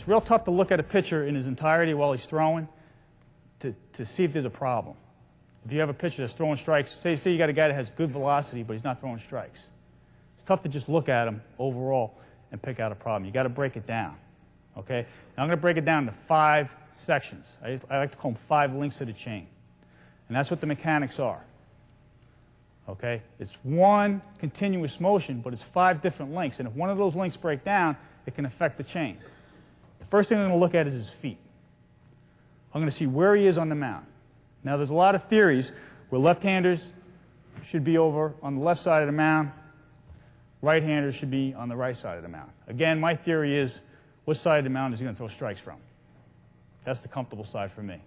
It's real tough to look at a pitcher in his entirety while he's throwing to see if there's a problem. If you have a pitcher that's throwing strikes, say you got a guy that has good velocity, but he's not throwing strikes. It's tough to just look at him overall and pick out a problem. You got to break it down. Okay? Now I'm going to break it down into 5 sections. I like to call them 5 links to the chain. And that's what the mechanics are. Okay? It's one continuous motion, but it's 5 different links. And if one of those links break down, it can affect the chain. The first thing I'm going to look at is his feet. I'm going to see where he is on the mound. Now, there's a lot of theories where left-handers should be over on the left side of the mound, right-handers should be on the right side of the mound. Again, my theory is, what side of the mound is he going to throw strikes from? That's the comfortable side for me.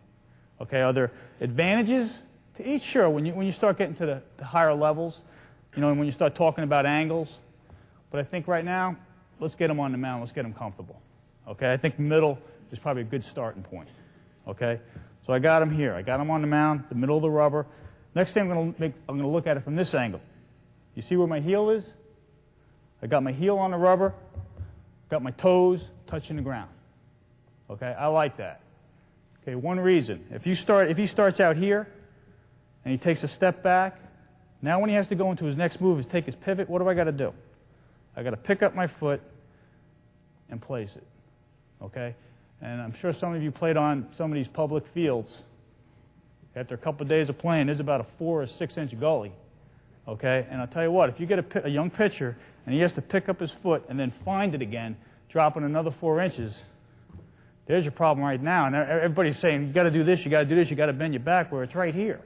Okay, are there advantages to each? Sure, when you start getting to the higher levels, you know, and when you start talking about angles. But I think right now, let's get him on the mound, let's get him comfortable. Okay, I think middle is probably a good starting point. Okay, so I got him here. I got him on the mound, the middle of the rubber. Next thing I'm going to look at it from this angle. You see where my heel is? I got my heel on the rubber, got my toes touching the ground. Okay, I like that. Okay, one reason. If he starts out here and he takes a step back, now when he has to go into his next move is take his pivot, what do I got to do? I got to pick up my foot and place it. Okay? And I'm sure some of you played on some of these public fields. After a couple of days of playing, there's about a 4 or 6 inch gully. Okay? And I'll tell you what, if you get a young pitcher and he has to pick up his foot and then find it again, dropping another 4 inches, there's your problem right now. And everybody's saying, you got to do this, you got to do this, you got to bend your back, where it's right here.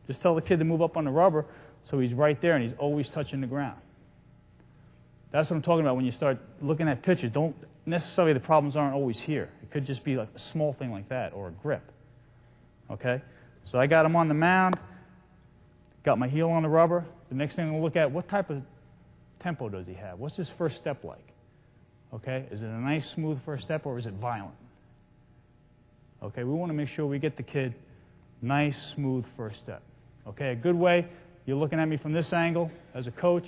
Just tell the kid to move up on the rubber so he's right there and he's always touching the ground. That's what I'm talking about when you start looking at pitchers. Don't necessarily, the problems aren't always here. It could just be like a small thing like that or a grip. Okay? So I got him on the mound, got my heel on the rubber. The next thing I'm going to look at, what type of tempo does he have? What's his first step like? Okay? Is it a nice, smooth first step or is it violent? Okay? We want to make sure we get the kid nice, smooth first step. Okay? A good way, you're looking at me from this angle as a coach,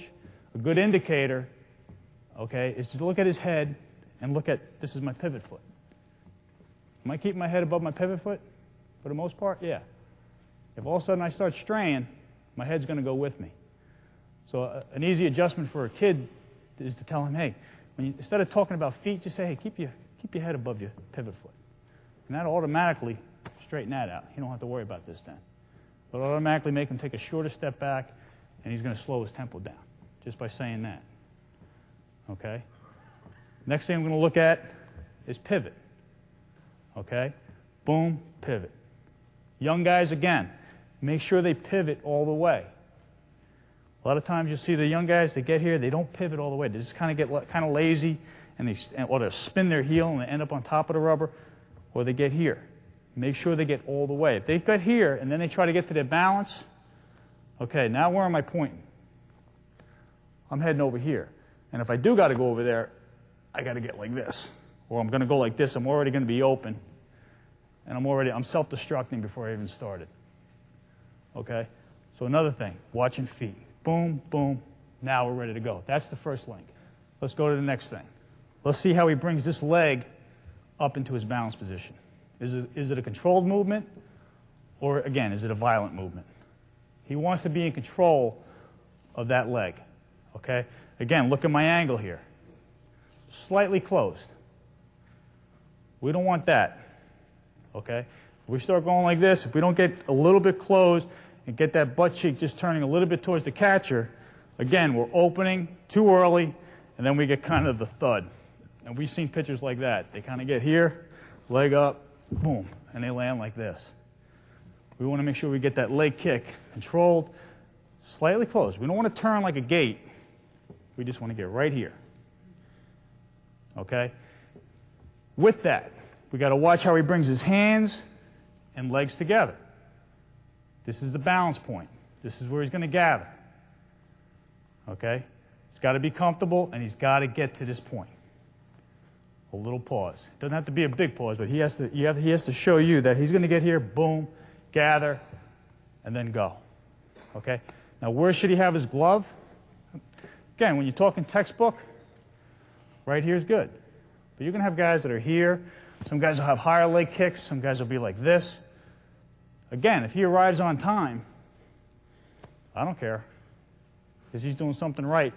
a good indicator, okay, is to look at his head and look at, this is my pivot foot. Am I keeping my head above my pivot foot for the most part? Yeah. If all of a sudden I start straying, my head's going to go with me. So an easy adjustment for a kid is to tell him, hey, instead of talking about feet, just say, hey, keep your head above your pivot foot. And that'll automatically straighten that out. You don't have to worry about this then. But automatically make him take a shorter step back, and he's going to slow his tempo down just by saying that. Okay? Next thing I'm going to look at is pivot. Okay? Boom, pivot. Young guys, again, make sure they pivot all the way. A lot of times you'll see the young guys that get here, they don't pivot all the way. They just kind of get kind of lazy, or they spin their heel and they end up on top of the rubber, or they get here. Make sure they get all the way. If they get here and then they try to get to their balance, okay, now where am I pointing? I'm heading over here. And if I do got to go over there, I got to get like this. Or I'm going to go like this. I'm already going to be open. And I'm self-destructing before I even started. Okay? So another thing, watching feet. Boom, boom. Now we're ready to go. That's the first link. Let's go to the next thing. Let's see how he brings this leg up into his balance position. Is it a controlled movement? Or, again, is it a violent movement? He wants to be in control of that leg. Okay? Again, look at my angle here. Slightly closed. We don't want that. Okay? If we start going like this, if we don't get a little bit closed and get that butt cheek just turning a little bit towards the catcher, again, we're opening too early, and then we get kind of the thud. And we've seen pitchers like that. They kind of get here, leg up, boom, and they land like this. We want to make sure we get that leg kick controlled, slightly closed. We don't want to turn like a gate. We just want to get right here. Okay? With that, we got to watch how he brings his hands and legs together. This is the balance point. This is where he's going to gather. Okay? He's got to be comfortable, and he's got to get to this point. A little pause. It doesn't have to be a big pause, but he has to show you that he's going to get here, boom, gather, and then go. Okay? Now, where should he have his glove? Again, when you're talking textbook, right here is good. But you're going to have guys that are here. Some guys will have higher leg kicks. Some guys will be like this. Again, if he arrives on time, I don't care, because he's doing something right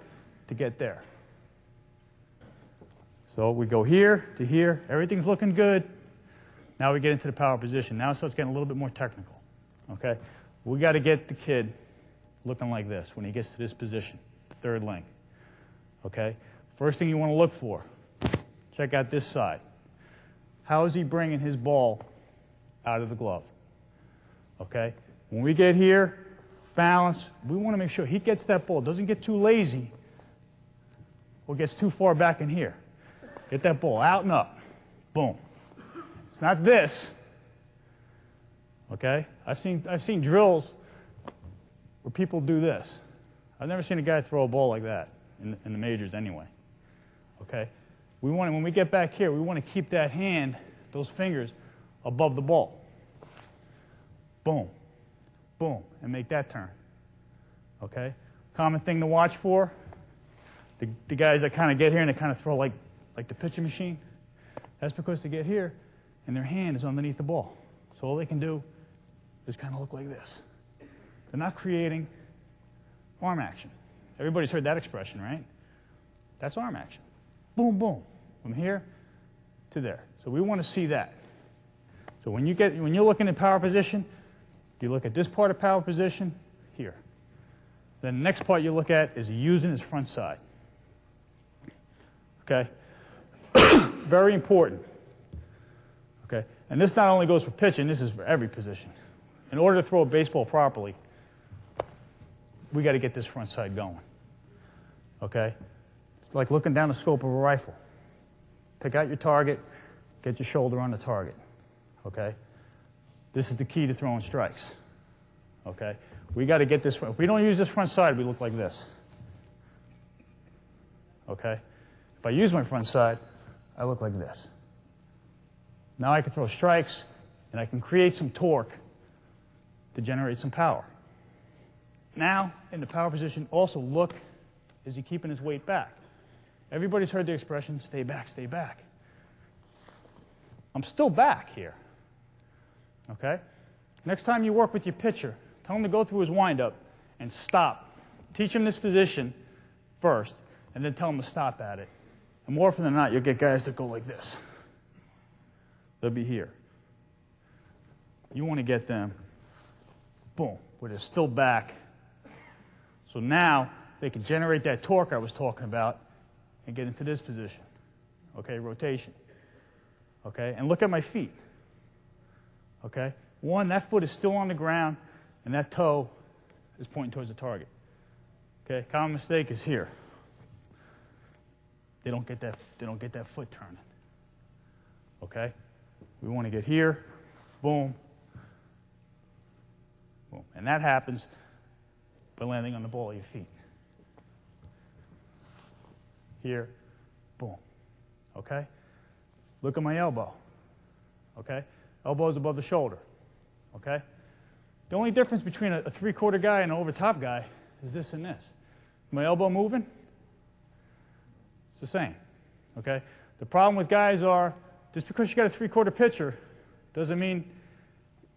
to get there. So we go here to here. Everything's looking good. Now we get into the power position. Now it starts getting a little bit more technical. Okay? We got to get the kid looking like this when he gets to this position, the third link. Okay? First thing you want to look for, check out this side. How is he bringing his ball out of the glove? Okay? When we get here, balance, we want to make sure he gets that ball, doesn't get too lazy or gets too far back in here. Get that ball out and up. Boom. It's not this. Okay? I've seen drills where people do this. I've never seen a guy throw a ball like that in the majors anyway. Okay? We want to, when we get back here, we want to keep that hand, those fingers, above the ball. Boom. Boom. And make that turn. Okay? Common thing to watch for, the guys that kind of get here and they kind of throw like the pitching machine. That's because they get here and their hand is underneath the ball. So all they can do is kind of look like this. They're not creating arm action. Everybody's heard that expression, right? That's arm action. Boom, boom. From here to there. So we want to see that. So when you're looking at power position, you look at this part of power position here. Then the next part you look at is using his front side. Okay? Very important. Okay? And this not only goes for pitching, this is for every position. In order to throw a baseball properly, we got to get this front side going. Okay? It's like looking down the scope of a rifle. Pick out your target, get your shoulder on the target. Okay? This is the key to throwing strikes. Okay? We got to get this. If we don't use this front side, we look like this. Okay? If I use my front side, I look like this. Now I can throw strikes, and I can create some torque to generate some power. Now, in the power position, also look, is he keeping his weight back? Everybody's heard the expression, stay back, stay back. I'm still back here. Okay? Next time you work with your pitcher, tell him to go through his windup and stop. Teach him this position first, and then tell him to stop at it. And more often than not, you'll get guys that go like this. They'll be here. You want to get them, boom, where they're still back. So now they can generate that torque I was talking about and get into this position. Okay, rotation. Okay, and look at my feet. Okay, one, that foot is still on the ground, and that toe is pointing towards the target. Okay, common mistake is here. They don't get that foot turning. Okay, we want to get here, boom, boom, and that happens by landing on the ball of your feet. Here, boom. Okay? Look at my elbow. Okay? Elbow's above the shoulder. Okay? The only difference between a three-quarter guy and an over-top guy is this and this. My elbow moving? It's the same. Okay? The problem with guys are, just because you got a three-quarter pitcher doesn't mean,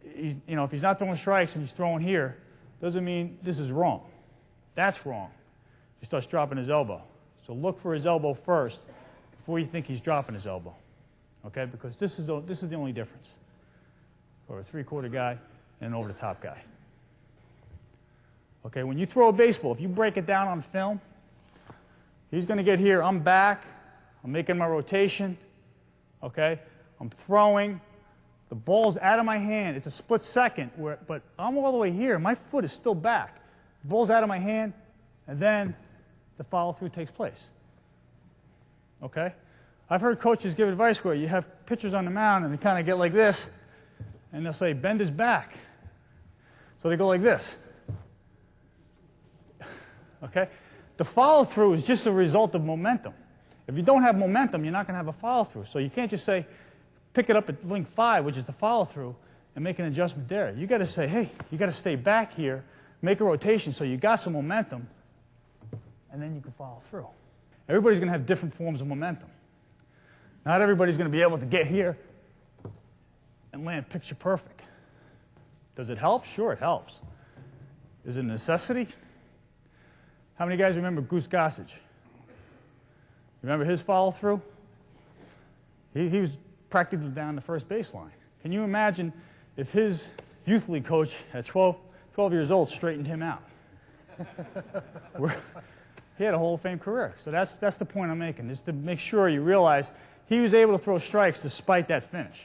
if he's not throwing strikes and he's throwing here, doesn't mean this is wrong. That's wrong. He starts dropping his elbow. So look for his elbow first before you think he's dropping his elbow. Okay? Because this is the only difference for a three-quarter guy and an over-the-top guy. Okay? When you throw a baseball, if you break it down on film, he's going to get here. I'm back. I'm making my rotation. Okay? I'm throwing. The ball's out of my hand. It's a split second, but I'm all the way here. My foot is still back. The ball's out of my hand, and then the follow-through takes place. Okay? I've heard coaches give advice where you have pitchers on the mound, and they kind of get like this, and they'll say, bend his back. So they go like this. Okay? The follow-through is just a result of momentum. If you don't have momentum, you're not going to have a follow-through. So you can't just say, pick it up at link 5, which is the follow-through, and make an adjustment there. You got to say, hey, you got to stay back here, make a rotation so you got some momentum, and then you can follow through. Everybody's going to have different forms of momentum. Not everybody's going to be able to get here and land picture perfect. Does it help? Sure, it helps. Is it a necessity? How many guys remember Goose Gossage? Remember his follow-through? He was practically down the first baseline. Can you imagine if his youth league coach at 12 years old straightened him out? He had a Hall of Fame career. So that's the point I'm making, is to make sure you realize he was able to throw strikes despite that finish.